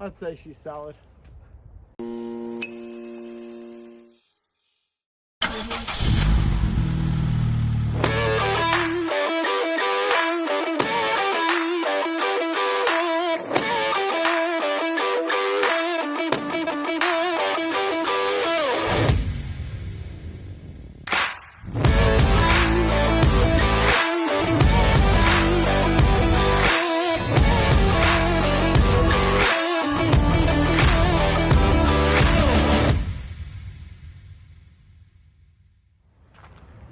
I'd say she's solid.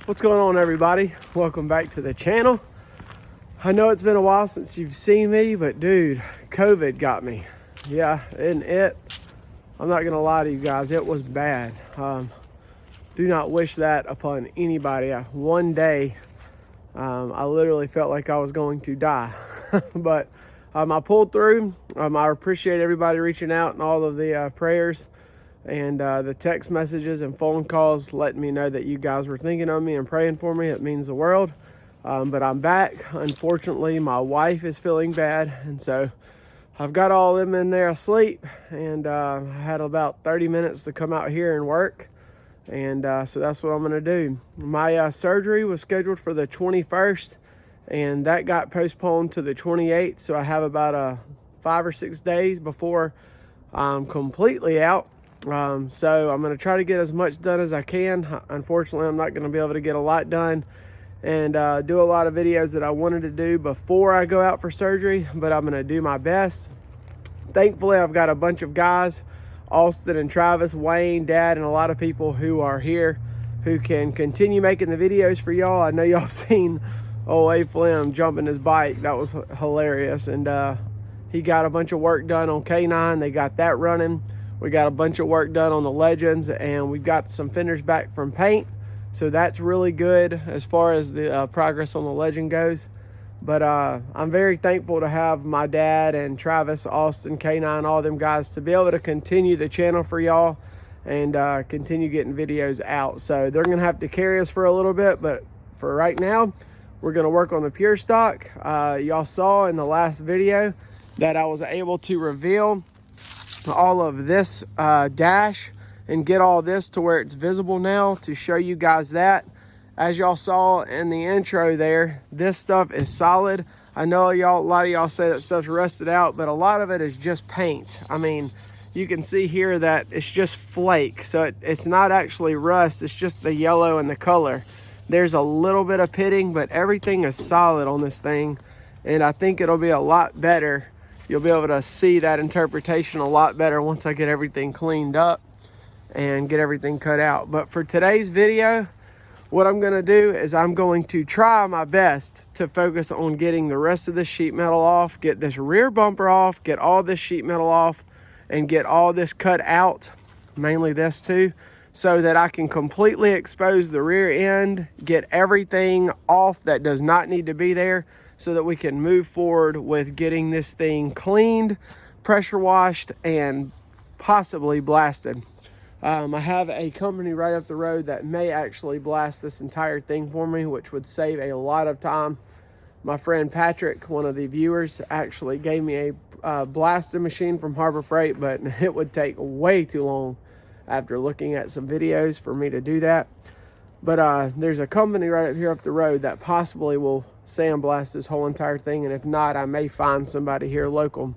What's going on, everybody? Welcome back to the channel. I know it's been a while since you've seen me, but dude, COVID got me. Yeah, isn't it? I'm not gonna lie to you guys, it was bad. Do not wish that upon anybody. One day, I literally felt like I was going to die. But I pulled through. I appreciate everybody reaching out and all of the prayers and the text messages and phone calls letting me know that you guys were thinking of me and praying for me. It means the world. But I'm back. Unfortunately, my wife is feeling bad, and so I've got all of them in there asleep, and I had about 30 minutes to come out here and work, and so that's what I'm gonna do. My surgery was scheduled for the 21st, and that got postponed to the 28th, so I have about 5 or 6 days before I'm completely out. So I'm going to try to get as much done as I can. Unfortunately, I'm not going to be able to get a lot done and do a lot of videos that I wanted to do before I go out for surgery, but I'm going to do my best. Thankfully, I've got a bunch of guys, Austin and Travis, Wayne, Dad, and a lot of people who are here who can continue making the videos for y'all. I know y'all have seen old A Fleming jumping his bike. That was hilarious. And he got a bunch of work done on K9. They got that running. We got a bunch of work done on the Legends, and we've got some fenders back from paint. So that's really good as far as the progress on the Legend goes. But I'm very thankful to have my dad and Travis, Austin, K9, all them guys to be able to continue the channel for y'all and continue getting videos out. So they're gonna have to carry us for a little bit, but for right now, we're gonna work on the pure stock. Y'all saw in the last video that I was able to reveal all of this dash and get all this to where it's visible now to show you guys that. As y'all saw in the intro there, this stuff is solid. I know a lot of y'all say that stuff's rusted out, but a lot of it is just paint. I mean, you can see here that it's just flake, so it's not actually rust, it's just the yellow and the color. There's a little bit of pitting, but everything is solid on this thing, and I think it'll be a lot better. You'll be able to see that interpretation a lot better once I get everything cleaned up and get everything cut out. But for today's video, what I'm gonna do is I'm going to try my best to focus on getting the rest of the sheet metal off, get this rear bumper off, get all this sheet metal off, and get all this cut out, mainly this too, so that I can completely expose the rear end, get everything off that does not need to be there, so that we can move forward with getting this thing cleaned, pressure washed, and possibly blasted. I have a company right up the road that may actually blast this entire thing for me, which would save a lot of time. My friend Patrick, one of the viewers, actually gave me a blasting machine from Harbor Freight, but it would take way too long after looking at some videos for me to do that. But there's a company right up here up the road that possibly will sandblast this whole entire thing, and if not, I may find somebody here local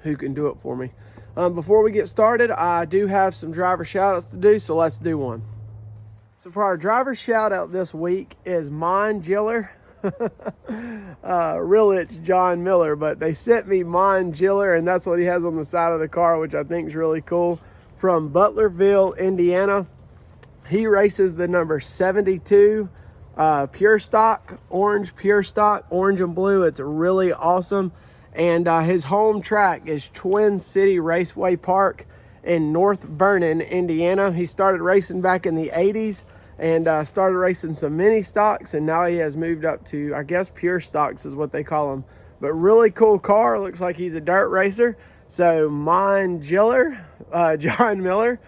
who can do it for me. Before we get started, I do have some driver shout outs to do, so let's do one. So for our driver shout out this week is Mon Giller. Really it's John Miller, but they sent me Mon Giller, and that's what he has on the side of the car, which I think is really cool, from Butlerville, Indiana. He races the number 72 pure stock, orange pure stock, orange and blue. It's really awesome. And his home track is Twin City Raceway Park in North Vernon, Indiana. He started racing back in the 80s and started racing some mini stocks, and now he has moved up to, I guess, pure stocks is what they call them. But really cool car. Looks like he's a dirt racer. So Mon Giller, John Miller,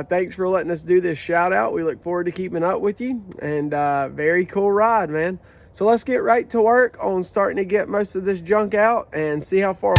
thanks for letting us do this shout out. We look forward to keeping up with you, and very cool ride, man. So let's get right to work on starting to get most of this junk out and see how far.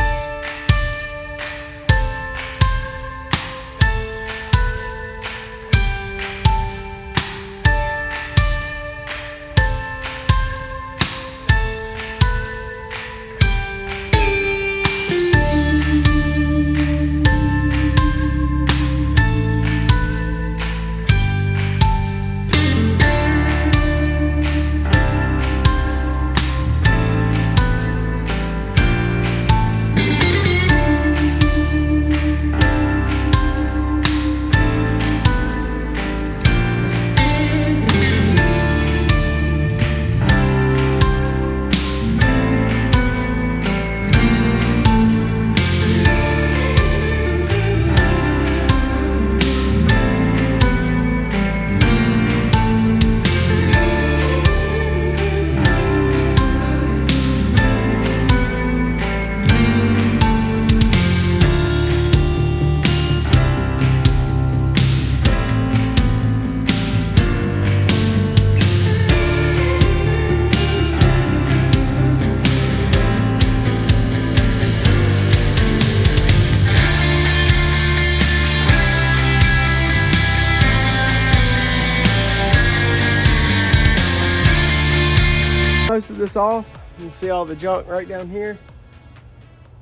most of this off. You can see all the junk right down here,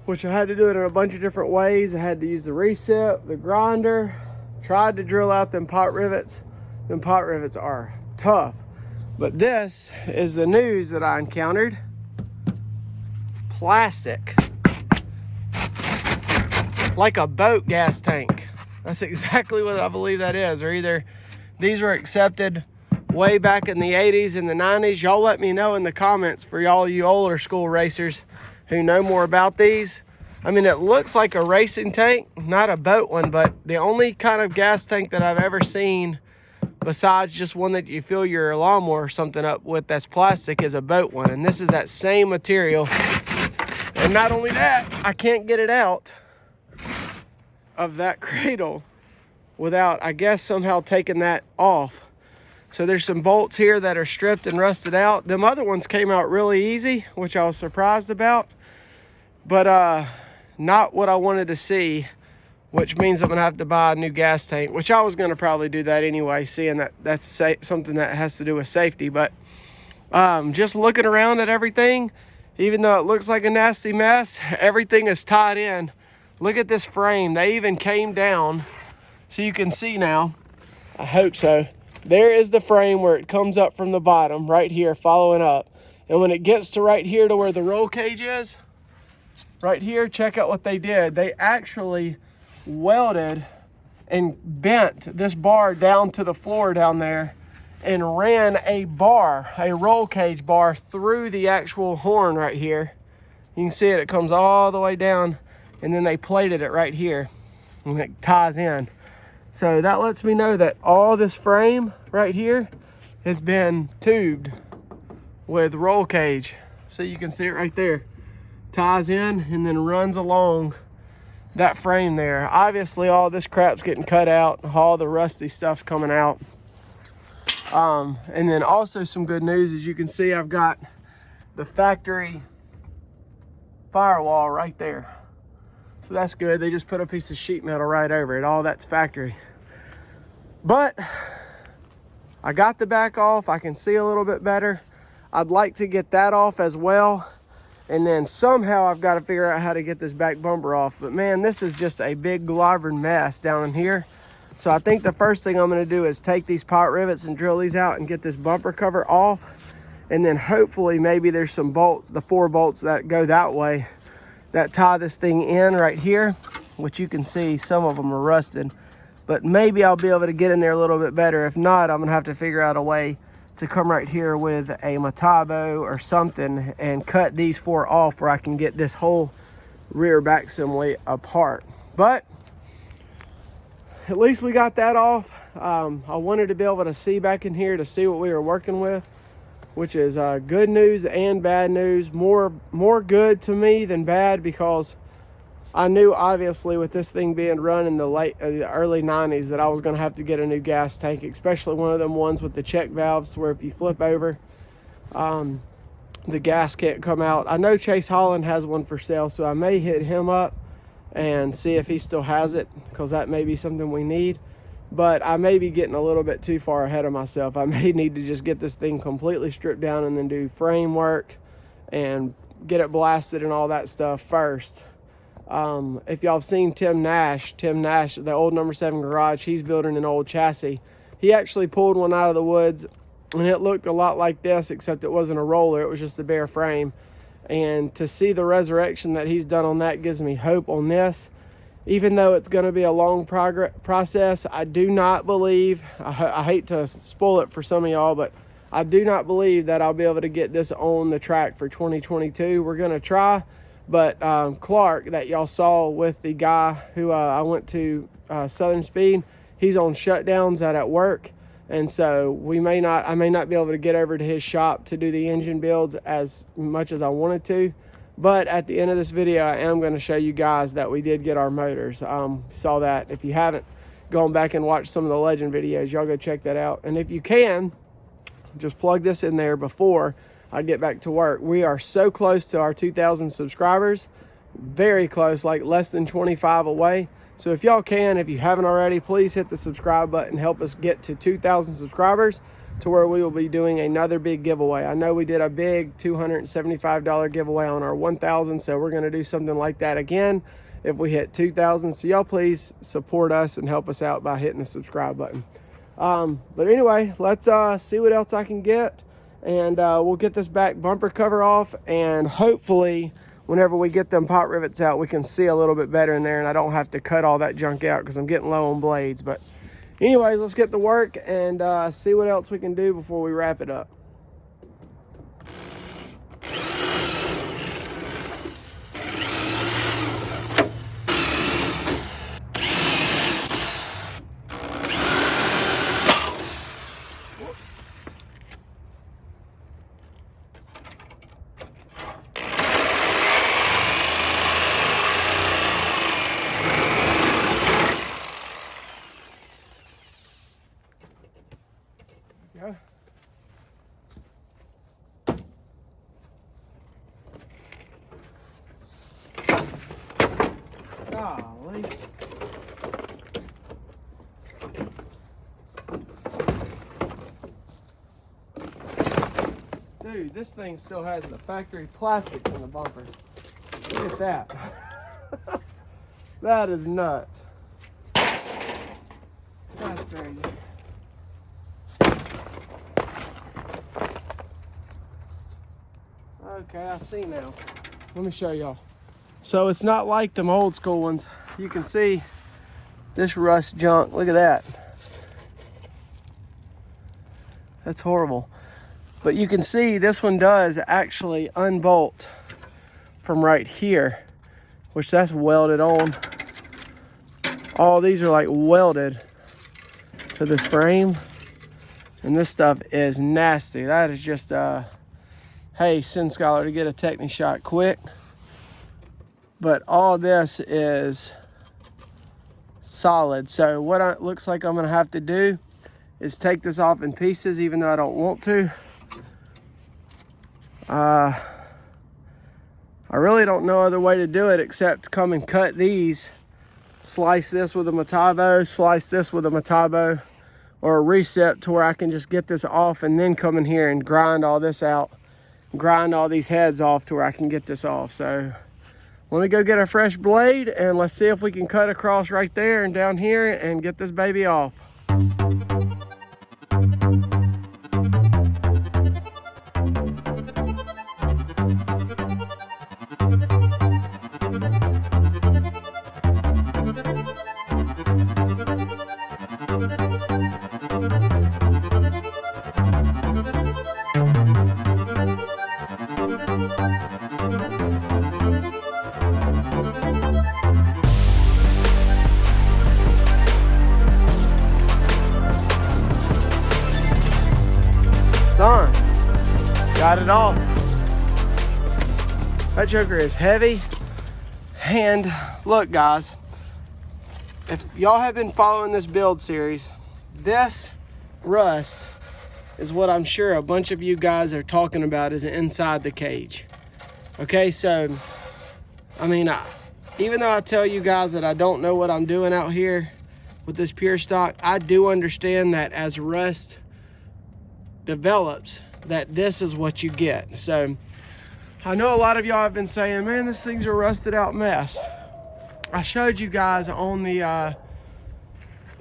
which I had to do it in a bunch of different ways. I had to use the recip, the grinder, tried to drill out them pot rivets. Them pot rivets are tough. But this is the news that I encountered. Plastic. Like a boat gas tank. That's exactly what I believe that is. Or either these were accepted way back in the 80s and the 90s. Y'all let me know in the comments for y'all you older school racers who know more about these. I mean, it looks like a racing tank, not a boat one, but the only kind of gas tank that I've ever seen besides just one that you fill your lawnmower or something up with that's plastic is a boat one. And this is that same material. And not only that, I can't get it out of that cradle without, I guess, somehow taking that off. So there's some bolts here that are stripped and rusted out. Them other ones came out really easy, which I was surprised about. But not what I wanted to see, which means I'm gonna have to buy a new gas tank, which I was gonna probably do that anyway, seeing that that's something that has to do with safety. But just looking around at everything, even though it looks like a nasty mess, everything is tied in. Look at this frame. They even came down, so you can see now. I hope so. There is the frame where it comes up from the bottom, right here, following up. And when it gets to right here to where the roll cage is, right here, check out what they did. They actually welded and bent this bar down to the floor down there and ran a bar, a roll cage bar, through the actual horn right here. You can see it, it comes all the way down, and then they plated it right here and it ties in. So that lets me know that all this frame right here has been tubed with roll cage. So you can see it right there. Ties in and then runs along that frame there. Obviously all this crap's getting cut out, all the rusty stuff's coming out. And then also some good news, as you can see, I've got the factory firewall right there. So that's good. They just put a piece of sheet metal right over it. All that's factory. But I got the back off. I can see a little bit better. I'd like to get that off as well. And then somehow I've got to figure out how to get this back bumper off. But man, this is just a big globbered mess down in here. So I think the first thing I'm going to do is take these pot rivets and drill these out and get this bumper cover off. And then hopefully maybe there's some bolts, the 4 bolts that go that way, that tie this thing in right here, which you can see some of them are rusted. But maybe I'll be able to get in there a little bit better. If not, I'm going to have to figure out a way to come right here with a Metabo or something and cut these 4 off where I can get this whole rear back assembly apart. But at least we got that off. I wanted to be able to see back in here to see what we were working with, which is good news and bad news. More good to me than bad, because I knew obviously with this thing being run in the early 90s that I was going to have to get a new gas tank, especially one of them ones with the check valves where if you flip over, the gas can't come out. I know Chase Holland has one for sale, so I may hit him up and see if he still has it, because that may be something we need. But I may be getting a little bit too far ahead of myself. I may need to just get this thing completely stripped down and then do frame work and get it blasted and all that stuff first. If y'all have seen Tim Nash, the old number 7 garage, he's building an old chassis. He actually pulled one out of the woods and it looked a lot like this, except it wasn't a roller, it was just a bare frame. And to see the resurrection that he's done on that gives me hope on this. Even though it's going to be a long process, I do not believe, I hate to spoil it for some of y'all, but I do not believe that I'll be able to get this on the track for 2022. We're going to try. But Clark, that y'all saw with the guy who I went to Southern Speed, he's on shutdowns at work. And so I may not be able to get over to his shop to do the engine builds as much as I wanted to. But at the end of this video, I am going to show you guys that we did get our motors. Saw that. If you haven't gone back and watched some of the Legend videos, y'all go check that out. And if you can, just plug this in there before I get back to work. We are so close to our 2,000 subscribers. Very close, like less than 25 away. So if y'all can, if you haven't already, please hit the subscribe button. Help us get to 2,000 subscribers to where we will be doing another big giveaway. I know we did a big $275 giveaway on our 1,000, so we're going to do something like that again if we hit 2,000. So y'all please support us and help us out by hitting the subscribe button. But anyway, let's see what else I can get, and we'll get this back bumper cover off, and hopefully whenever we get them pot rivets out, we can see a little bit better in there, and I don't have to cut all that junk out because I'm getting low on blades. But anyways, let's get to work and see what else we can do before we wrap it up. Yeah. Golly. Dude, this thing still has the factory plastics in the bumper. Look at that. That is nuts. That's crazy. Okay, I see now. Let me show y'all. So it's not like them old school ones. You can see this rust junk. Look at that. That's horrible. But you can see this one does actually unbolt from right here, which that's welded on. All these are like welded to this frame. And this stuff is nasty. That is just hey, send Scholar to get a Techni shot quick. But all this is solid. So what it looks like I'm gonna have to do is take this off in pieces, even though I don't want to. I really don't know other way to do it except come and cut these, slice this with a Metabo, slice this with a Metabo, or a recip to where I can just get this off and then come in here and grind all this out, grind all these heads off to where I can get this off. So let me go get a fresh blade and let's see if we can cut across right there and down here and get this baby off. Son, got it off. That joker is heavy. And look guys, if y'all have been following this build series, this rust is what I'm sure a bunch of you guys are talking about is inside the cage. Okay, so I mean, even though I tell you guys that I don't know what I'm doing out here with this pure stock, I do understand that as rust develops, that this is what you get. So I know a lot of y'all have been saying, man, this thing's a rusted out mess. I showed you guys on the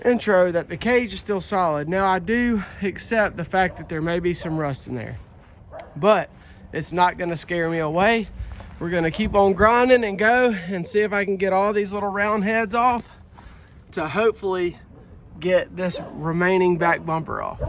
intro that the cage is still solid. Now I do accept the fact that there may be some rust in there, but it's not gonna scare me away. We're gonna keep on grinding and go and see if I can get all these little round heads off to hopefully get this remaining back bumper off.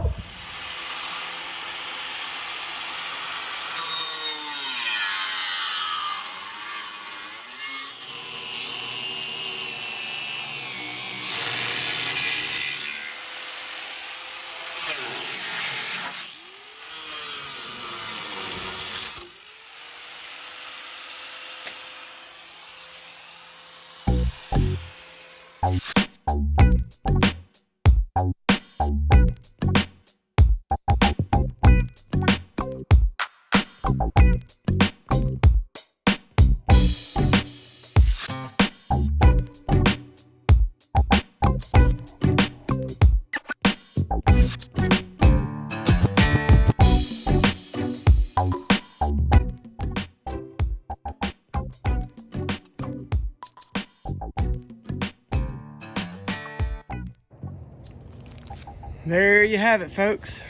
there you have it, folks.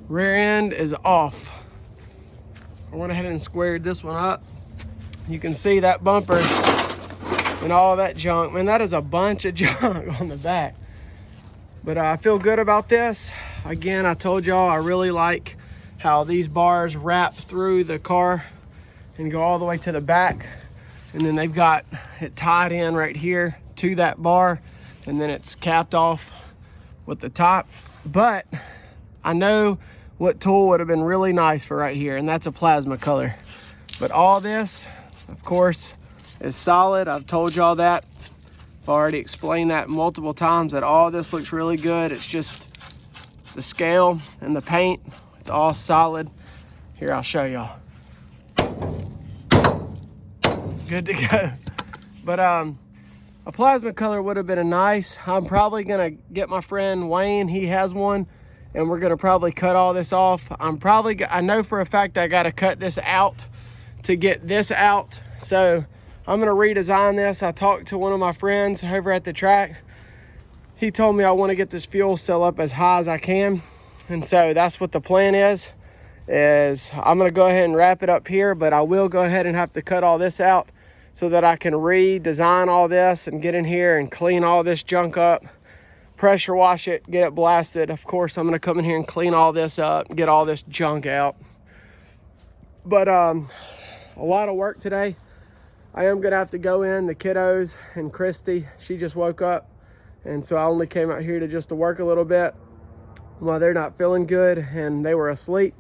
Rear end is off. I went ahead and squared this one up. You can see that bumper and all that junk. Man, that is a bunch of junk on the back. But I feel good about this. Again, I told y'all I really like how these bars wrap through the car and go all the way to the back. And then they've got it tied in right here to that bar. And then it's capped off with the top. But I know what tool would have been really nice for right here, and that's a plasma color. But all this, of course, is solid. I've told y'all that. I've already explained that multiple times, that all this looks really good. It's just the scale and the paint. It's all solid. Here, I'll show y'all. Good to go. But a plasma color would have been a nice. I'm probably gonna get my friend Wayne, he has one, and we're gonna probably cut all this off. I know for a fact I gotta cut this out to get this out. So I'm gonna redesign this. I talked to one of my friends over at the track. He told me I wanna get this fuel cell up as high as I can. And so that's what the plan is I'm gonna go ahead and wrap it up here, but I will go ahead and have to cut all this out so that I can redesign all this and get in here and clean all this junk up, pressure wash it, get it blasted. Of course, I'm gonna come in here and clean all this up, get all this junk out. But a lot of work today. I am gonna have to go in, the kiddos and Christy, she just woke up. And so I only came out here to work a little bit while they're not feeling good and they were asleep.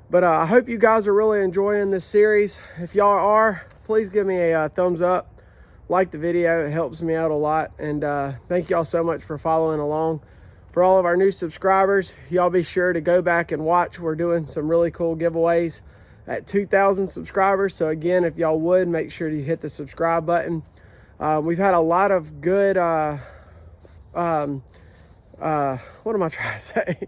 But I hope you guys are really enjoying this series. If y'all are, please give me a thumbs up, like the video, it helps me out a lot. And thank y'all so much for following along. For all of our new subscribers, y'all be sure to go back and watch. We're doing some really cool giveaways at 2,000 subscribers. So again, if y'all would, make sure you hit the subscribe button. We've had a lot of good, what am I trying to say?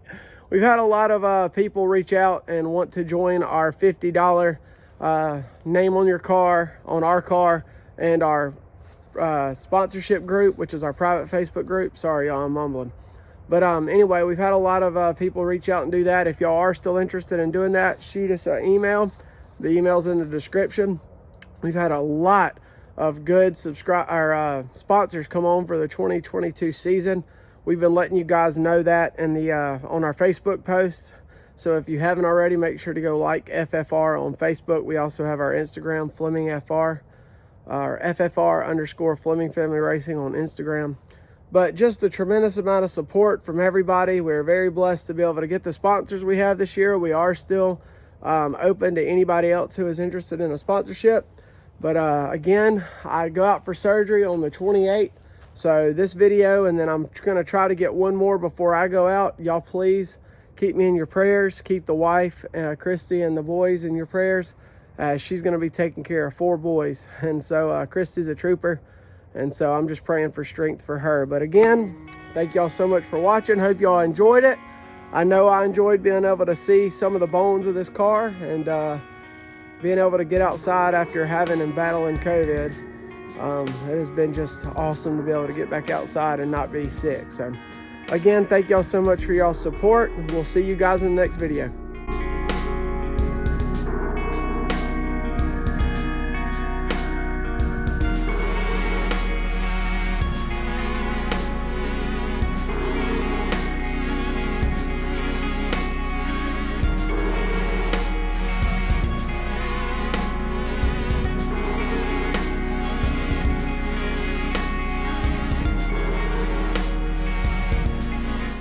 We've had a lot of people reach out and want to join our $50 name on your car, on our car, and our sponsorship group, which is our private Facebook group. Sorry, y'all, I'm mumbling. But anyway, we've had a lot of people reach out and do that. If y'all are still interested in doing that, shoot us an email. The email's in the description. We've had a lot of good sponsors come on for the 2022 season. We've been letting you guys know that in the on our Facebook posts. So if you haven't already, make sure to go like FFR on Facebook. We also have our Instagram, Fleming FR, our FFR _ Fleming Family Racing on Instagram. But just a tremendous amount of support from everybody. We're very blessed to be able to get the sponsors we have this year. We are still open to anybody else who is interested in a sponsorship. But again, I go out for surgery on the 28th. So this video, and then I'm gonna try to get one more before I go out. Y'all please keep me in your prayers. Keep the wife, Christy, and the boys in your prayers. She's gonna be taking care of 4 boys. And so Christy's a trooper. And so I'm just praying for strength for her. But again, thank y'all so much for watching. Hope y'all enjoyed it. I know I enjoyed being able to see some of the bones of this car and being able to get outside after having and battling COVID. It has been just awesome to be able to get back outside and not be sick. So again, thank y'all so much for y'all's support. We'll see you guys in the next video.